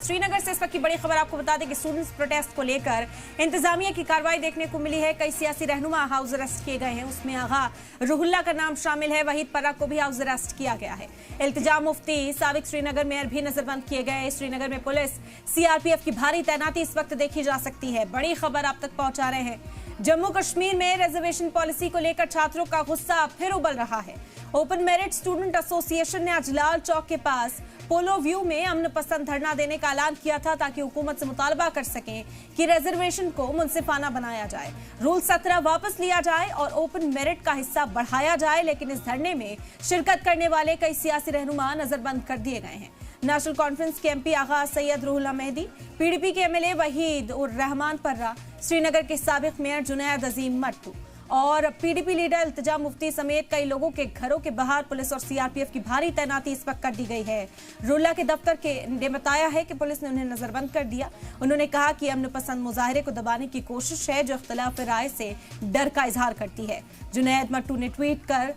श्रीनगर से इस वक्त की बड़ी खबर आपको बता दें कि स्टूडेंट्स प्रोटेस्ट को लेकर इंतजामिया की कार्रवाई देखने को मिली है। कई सियासी रहनुमा हाउस अरेस्ट किए गए हैं। उसमें आगा रुहुल्ला का नाम शामिल है। वहीद पर्रा को भी हाउस अरेस्ट किया गया है। इल्तिजा मुफ्ती, साबिक श्रीनगर मेयर भी नजरबंद किए गए। श्रीनगर में पुलिस सीआरपीएफ की भारी तैनाती इस वक्त देखी जा सकती है। बड़ी खबर आप तक पहुंचा रहे हैं। जम्मू कश्मीर में रिजर्वेशन पॉलिसी को लेकर छात्रों का गुस्सा फिर उबल रहा है। ओपन मेरिट स्टूडेंट एसोसिएशन ने आज लाल चौक के पास पोलो व्यू में अमन पसंद धरना देने का ऐलान किया था ताकि हुकूमत से मुतालबा कर सकें कि रिजर्वेशन को मुनसिफाना बनाया जाए, रूल 17 वापस लिया जाए और ओपन मेरिट का हिस्सा बढ़ाया जाए। लेकिन इस धरने में शिरकत करने वाले कई सियासी रहनुमा नजरबंद कर दिए गए हैं। नेशनल कॉन्फ्रेंस के एमपी आगा सैयद रुहुल्ला मेहदी, पीडीपी के एमएलए वहीद उर रहमान पर्रा, श्रीनगर के साबिक मेयर जुनैद अजीम मट्टू और पीडीपी लीडर इल्तिजा मुफ्ती समेत कई लोगों के घरों के बाहर पुलिस और सीआरपीएफ की भारी तैनाती इस वक्त कर दी गई है। रुहुल्ला के दफ्तर ने बताया है कि पुलिस ने उन्हें नजरबंद कर दिया। उन्होंने कहा कि अमन पसंद मुजाहरे को दबाने की कोशिश है जो इख्तिलाफ राय से डर का इजहार करती है। जुनैद मट्टू ने ट्वीट कर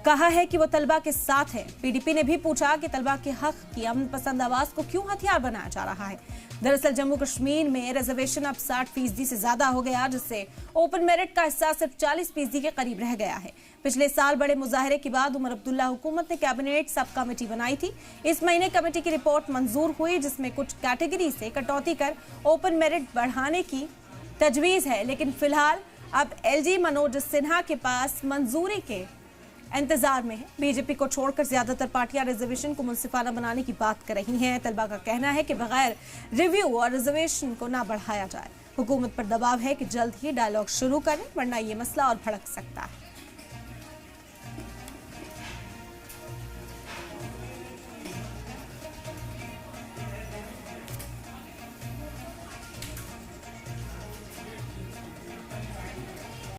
कहा है कि वो तलबा के साथ है। पीडीपी ने भी पूछा कि तलबा के हक की अमन पसंद आवाज को क्यों हथियार बनाया जा रहा है। दरअसल जम्मू कश्मीर में रिजर्वेशन अब 60% से ज्यादा हो गया, जिससे ओपन मेरिट का हिस्सा सिर्फ 40% के करीब रह गया है। पिछले साल बड़े मुजाहरे के बाद उमर अब्दुल्ला हुकूमत ने कैबिनेट सब कमेटी बनाई थी। इस महीने कमेटी की रिपोर्ट मंजूर हुई, जिसमें कुछ कैटेगरी से कटौती कर ओपन मेरिट बढ़ाने की तजवीज है। लेकिन फिलहाल अब एलजी मनोज सिन्हा के पास मंजूरी के इंतजार में है। बीजेपी को छोड़कर ज्यादातर पार्टियां रिजर्वेशन को मुनसिफाना बनाने की बात कर रही हैं। तलबा का कहना है कि बगैर रिव्यू और रिजर्वेशन को ना बढ़ाया जाए। हुकूमत पर दबाव है कि जल्द ही डायलॉग शुरू करें, वरना ये मसला और भड़क सकता है।